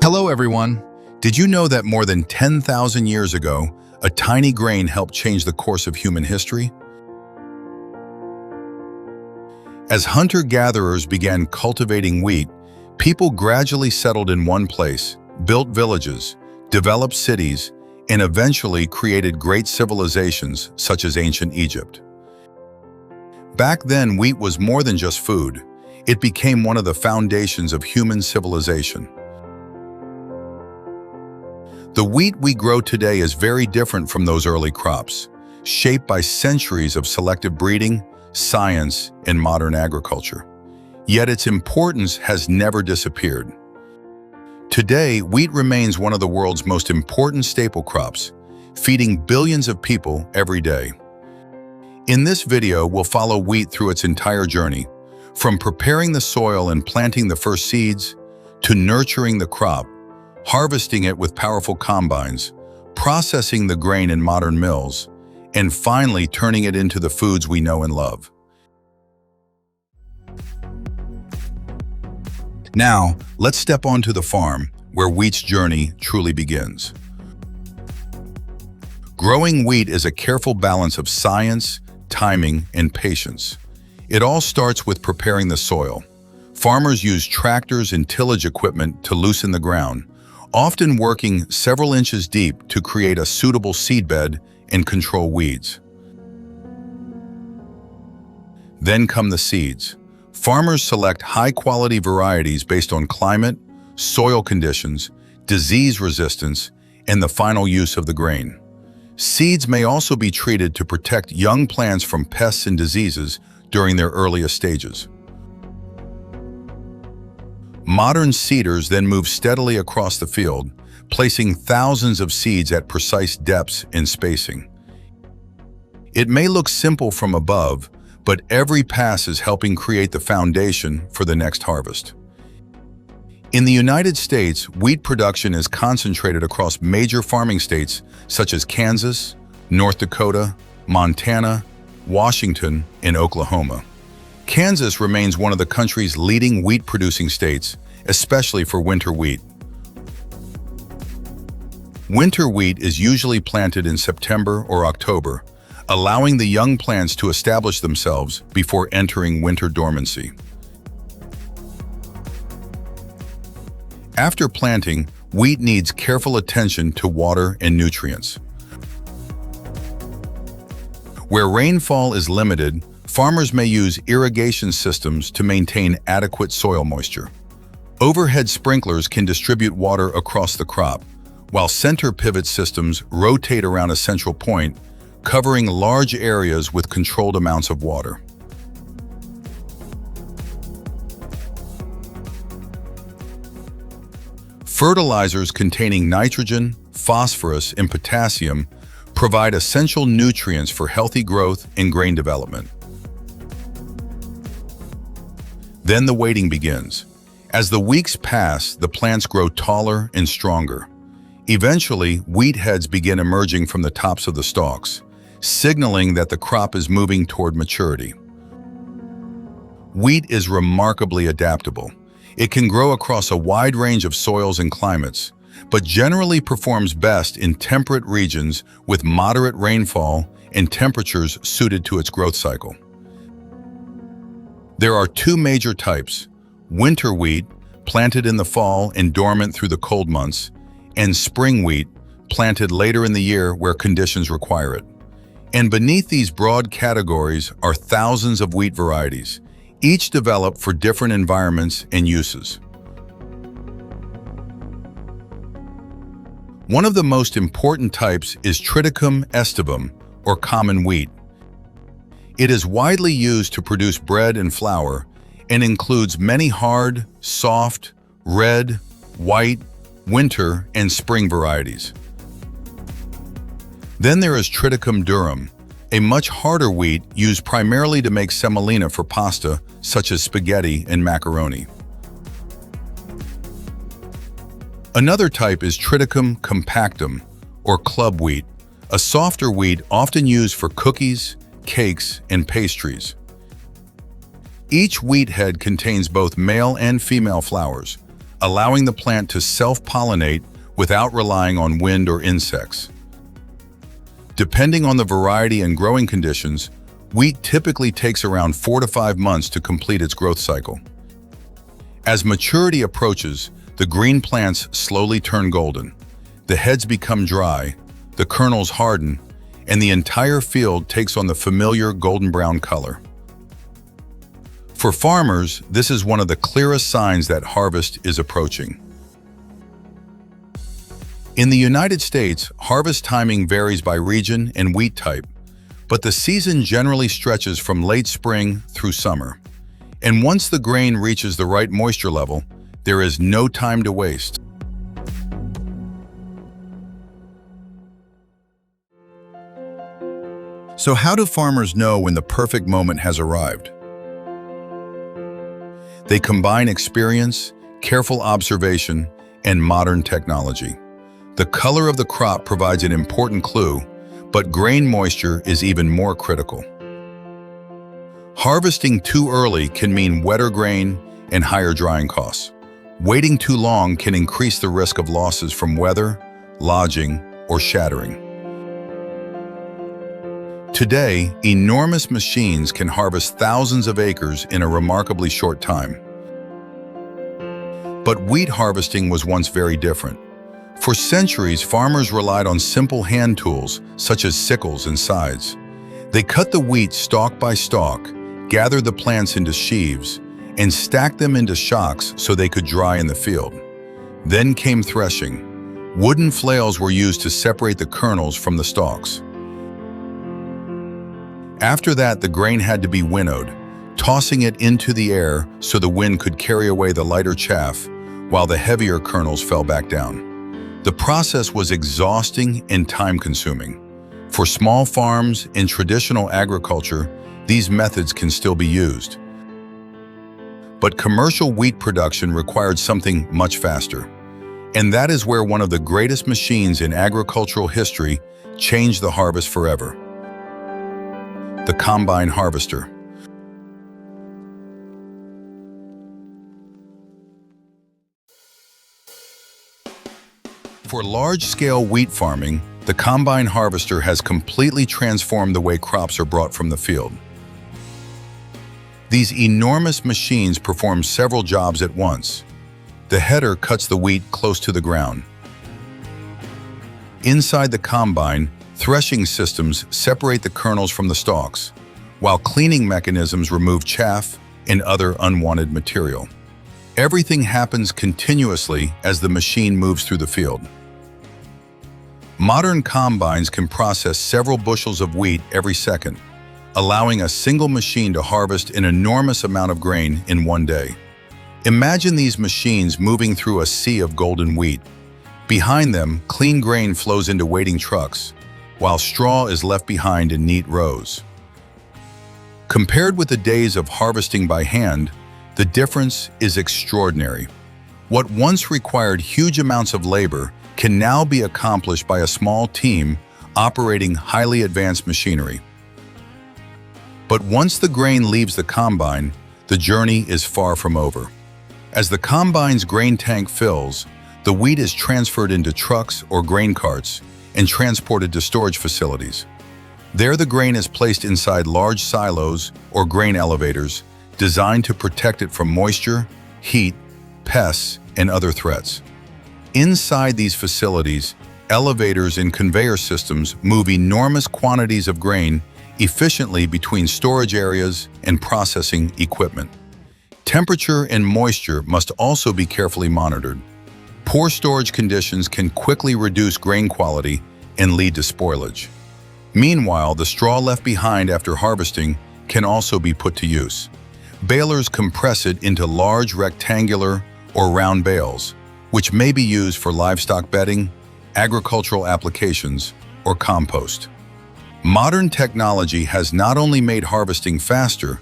Hello everyone! Did you know that more than 10,000 years ago, a tiny grain helped change the course of human history? As hunter-gatherers began cultivating wheat, people gradually settled in one place, built villages, developed cities, and eventually created great civilizations such as ancient Egypt. Back then, wheat was more than just food. It became one of the foundations of human civilization. The wheat we grow today is very different from those early crops, shaped by centuries of selective breeding, science, and modern agriculture. Yet its importance has never disappeared. Today, wheat remains one of the world's most important staple crops, feeding billions of people every day. In this video, we'll follow wheat through its entire journey, from preparing the soil and planting the first seeds, to nurturing the crop, harvesting it with powerful combines, processing the grain in modern mills, and finally turning it into the foods we know and love. Now, let's step onto the farm, where wheat's journey truly begins. Growing wheat is a careful balance of science, timing, and patience. It all starts with preparing the soil. Farmers use tractors and tillage equipment to loosen the ground, often working several inches deep to create a suitable seedbed and control weeds. Then come the seeds. Farmers select high-quality varieties based on climate, soil conditions, disease resistance, and the final use of the grain. Seeds may also be treated to protect young plants from pests and diseases during their earliest stages. Modern seeders then move steadily across the field, placing thousands of seeds at precise depths and spacing. It may look simple from above, but every pass is helping create the foundation for the next harvest. In the United States, wheat production is concentrated across major farming states such as Kansas, North Dakota, Montana, Washington, and Oklahoma. Kansas remains one of the country's leading wheat-producing states, especially for winter wheat. Winter wheat is usually planted in September or October, allowing the young plants to establish themselves before entering winter dormancy. After planting, wheat needs careful attention to water and nutrients. Where rainfall is limited, farmers may use irrigation systems to maintain adequate soil moisture. Overhead sprinklers can distribute water across the crop, while center pivot systems rotate around a central point, covering large areas with controlled amounts of water. Fertilizers containing nitrogen, phosphorus, and potassium provide essential nutrients for healthy growth and grain development. Then the waiting begins. As the weeks pass, the plants grow taller and stronger. Eventually, wheat heads begin emerging from the tops of the stalks, signaling that the crop is moving toward maturity. Wheat is remarkably adaptable. It can grow across a wide range of soils and climates, but generally performs best in temperate regions with moderate rainfall and temperatures suited to its growth cycle. There are two major types: winter wheat, planted in the fall and dormant through the cold months, and spring wheat, planted later in the year where conditions require it. And beneath these broad categories are thousands of wheat varieties, each developed for different environments and uses. One of the most important types is Triticum aestivum, or common wheat. It is widely used to produce bread and flour, and includes many hard, soft, red, white, winter, and spring varieties. Then there is Triticum durum, a much harder wheat used primarily to make semolina for pasta, such as spaghetti and macaroni. Another type is Triticum compactum, or club wheat, a softer wheat often used for cookies, cakes, and pastries. Each wheat head contains both male and female flowers, allowing the plant to self-pollinate without relying on wind or insects. Depending on the variety and growing conditions, wheat typically takes around 4 to 5 months to complete its growth cycle. As maturity approaches, the green plants slowly turn golden. The heads become dry, the kernels harden, and the entire field takes on the familiar golden brown color. For farmers, this is one of the clearest signs that harvest is approaching. In the United States, harvest timing varies by region and wheat type, but the season generally stretches from late spring through summer. And once the grain reaches the right moisture level, there is no time to waste. So how do farmers know when the perfect moment has arrived? They combine experience, careful observation, and modern technology. The color of the crop provides an important clue, but grain moisture is even more critical. Harvesting too early can mean wetter grain and higher drying costs. Waiting too long can increase the risk of losses from weather, lodging, or shattering. Today, enormous machines can harvest thousands of acres in a remarkably short time. But wheat harvesting was once very different. For centuries, farmers relied on simple hand tools, such as sickles and scythes. They cut the wheat stalk by stalk, gathered the plants into sheaves, and stacked them into shocks so they could dry in the field. Then came threshing. Wooden flails were used to separate the kernels from the stalks. After that, the grain had to be winnowed, tossing it into the air so the wind could carry away the lighter chaff, while the heavier kernels fell back down. The process was exhausting and time-consuming. For small farms in traditional agriculture, these methods can still be used. But commercial wheat production required something much faster. And that is where one of the greatest machines in agricultural history changed the harvest forever: the combine harvester. For large-scale wheat farming, the combine harvester has completely transformed the way crops are brought from the field. These enormous machines perform several jobs at once. The header cuts the wheat close to the ground. Inside the combine, threshing systems separate the kernels from the stalks, while cleaning mechanisms remove chaff and other unwanted material. Everything happens continuously as the machine moves through the field. Modern combines can process several bushels of wheat every second, allowing a single machine to harvest an enormous amount of grain in one day. Imagine these machines moving through a sea of golden wheat. Behind them, clean grain flows into waiting trucks, while straw is left behind in neat rows. Compared with the days of harvesting by hand, the difference is extraordinary. What once required huge amounts of labor can now be accomplished by a small team operating highly advanced machinery. But once the grain leaves the combine, the journey is far from over. As the combine's grain tank fills, the wheat is transferred into trucks or grain carts and transported to storage facilities. There, the grain is placed inside large silos or grain elevators designed to protect it from moisture, heat, pests, and other threats. Inside these facilities, elevators and conveyor systems move enormous quantities of grain efficiently between storage areas and processing equipment. Temperature and moisture must also be carefully monitored. Poor storage conditions can quickly reduce grain quality and lead to spoilage. Meanwhile, the straw left behind after harvesting can also be put to use. Balers compress it into large rectangular or round bales, which may be used for livestock bedding, agricultural applications, or compost. Modern technology has not only made harvesting faster,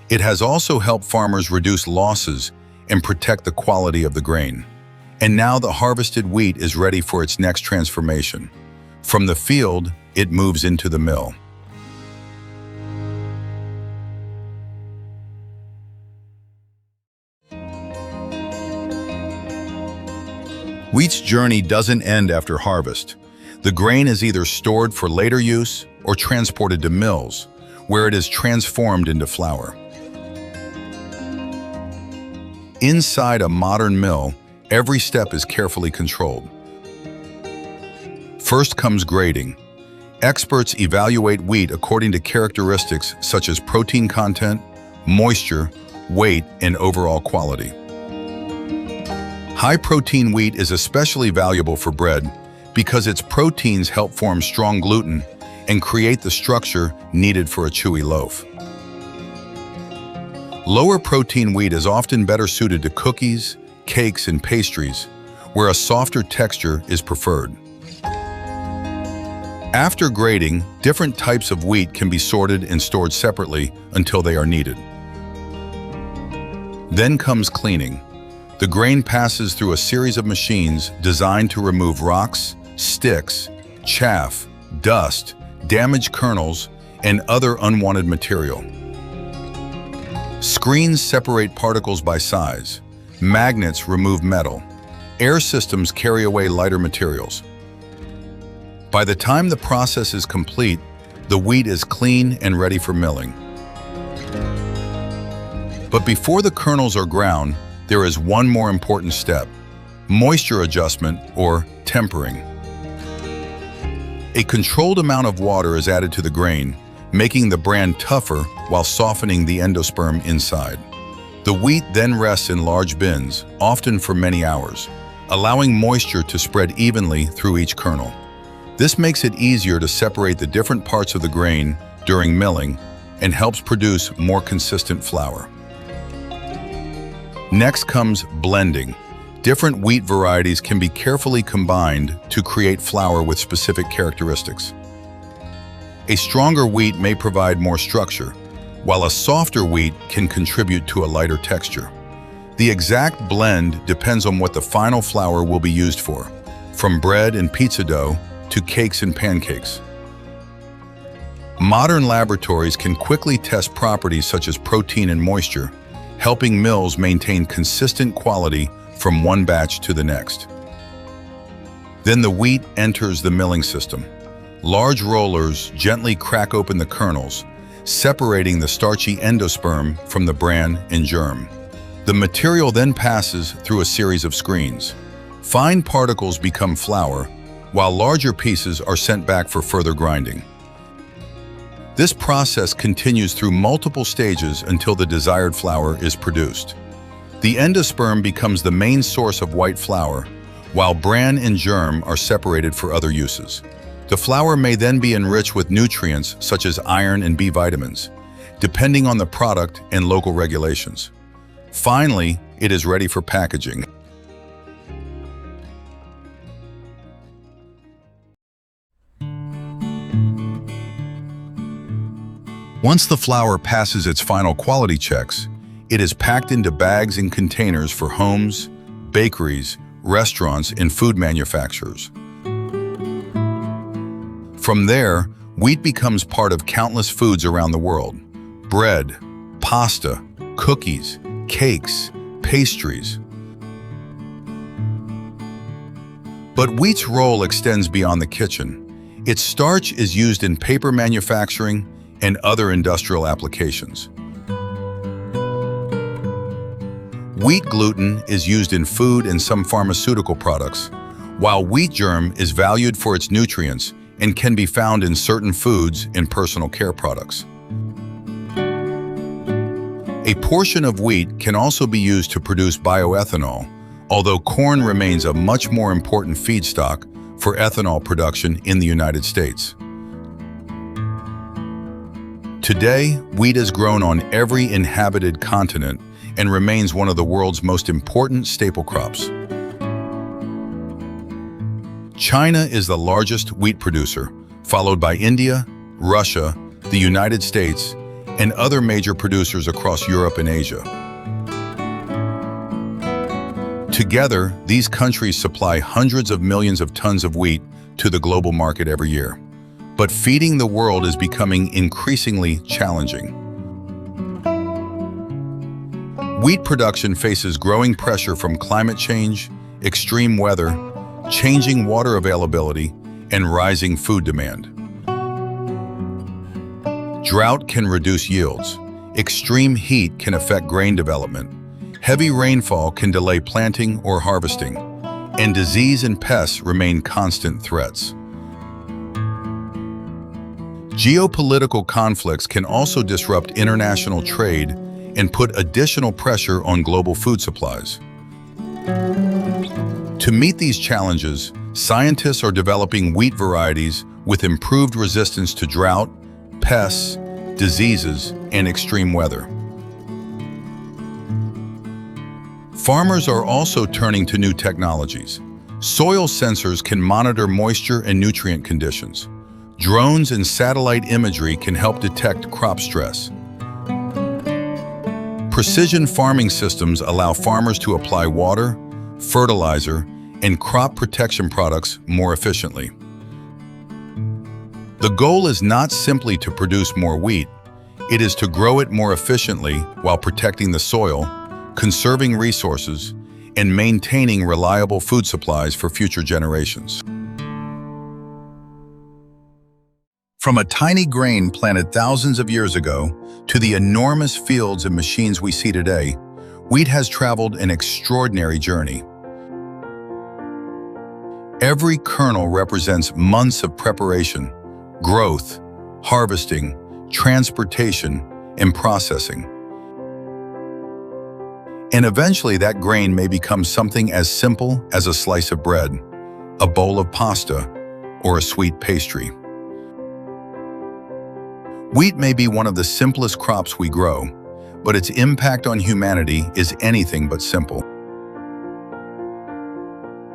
it has also helped farmers reduce losses and protect the quality of the grain. And now the harvested wheat is ready for its next transformation. From the field, it moves into the mill. Wheat's journey doesn't end after harvest. The grain is either stored for later use or transported to mills, where it is transformed into flour. Inside a modern mill, every step is carefully controlled. First comes grading. Experts evaluate wheat according to characteristics such as protein content, moisture, weight, and overall quality. High-protein wheat is especially valuable for bread because its proteins help form strong gluten and create the structure needed for a chewy loaf. Lower protein wheat is often better suited to cookies, cakes, and pastries, where a softer texture is preferred. After grading, different types of wheat can be sorted and stored separately until they are needed. Then comes cleaning. The grain passes through a series of machines designed to remove rocks, sticks, chaff, dust, damaged kernels, and other unwanted material. Screens separate particles by size. Magnets remove metal. Air systems carry away lighter materials. By the time the process is complete, the wheat is clean and ready for milling. But before the kernels are ground, there is one more important step: moisture adjustment, or tempering. A controlled amount of water is added to the grain, making the bran tougher while softening the endosperm inside. The wheat then rests in large bins, often for many hours, allowing moisture to spread evenly through each kernel. This makes it easier to separate the different parts of the grain during milling and helps produce more consistent flour. Next comes blending. Different wheat varieties can be carefully combined to create flour with specific characteristics. A stronger wheat may provide more structure, while a softer wheat can contribute to a lighter texture. The exact blend depends on what the final flour will be used for, from bread and pizza dough to cakes and pancakes. Modern laboratories can quickly test properties such as protein and moisture, helping mills maintain consistent quality from one batch to the next. Then the wheat enters the milling system. Large rollers gently crack open the kernels, separating the starchy endosperm from the bran and germ. The material then passes through a series of screens. Fine particles become flour, while larger pieces are sent back for further grinding. This process continues through multiple stages until the desired flour is produced. The endosperm becomes the main source of white flour, while bran and germ are separated for other uses. The flour may then be enriched with nutrients such as iron and B vitamins, depending on the product and local regulations. Finally, it is ready for packaging. Once the flour passes its final quality checks, it is packed into bags and containers for homes, bakeries, restaurants, and food manufacturers. From there, wheat becomes part of countless foods around the world: bread, pasta, cookies, cakes, pastries. But wheat's role extends beyond the kitchen. Its starch is used in paper manufacturing and other industrial applications. Wheat gluten is used in food and some pharmaceutical products, while wheat germ is valued for its nutrients and can be found in certain foods and personal care products. A portion of wheat can also be used to produce bioethanol, although corn remains a much more important feedstock for ethanol production in the United States. Today, wheat is grown on every inhabited continent and remains one of the world's most important staple crops. China is the largest wheat producer, followed by India, Russia, the United States, and other major producers across Europe and Asia. Together, these countries supply hundreds of millions of tons of wheat to the global market every year. But feeding the world is becoming increasingly challenging. Wheat production faces growing pressure from climate change, extreme weather, changing water availability, and rising food demand. Drought can reduce yields. Extreme heat can affect grain development. Heavy rainfall can delay planting or harvesting. And disease and pests remain constant threats. Geopolitical conflicts can also disrupt international trade and put additional pressure on global food supplies. To meet these challenges, scientists are developing wheat varieties with improved resistance to drought, pests, diseases, and extreme weather. Farmers are also turning to new technologies. Soil sensors can monitor moisture and nutrient conditions. Drones and satellite imagery can help detect crop stress. Precision farming systems allow farmers to apply water, fertilizer, and crop protection products more efficiently. The goal is not simply to produce more wheat, it is to grow it more efficiently while protecting the soil, conserving resources, and maintaining reliable food supplies for future generations. From a tiny grain planted thousands of years ago to the enormous fields and machines we see today, wheat has traveled an extraordinary journey. Every kernel represents months of preparation, growth, harvesting, transportation, and processing. And eventually that grain may become something as simple as a slice of bread, a bowl of pasta, or a sweet pastry. Wheat may be one of the simplest crops we grow, but its impact on humanity is anything but simple.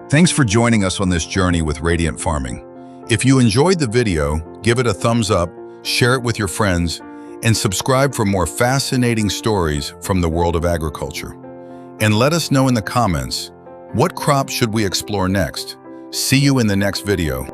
Thanks for joining us on this journey with Radiant Farming. If you enjoyed the video, give it a thumbs up, share it with your friends, and subscribe for more fascinating stories from the world of agriculture. And let us know in the comments, what crop should we explore next? See you in the next video.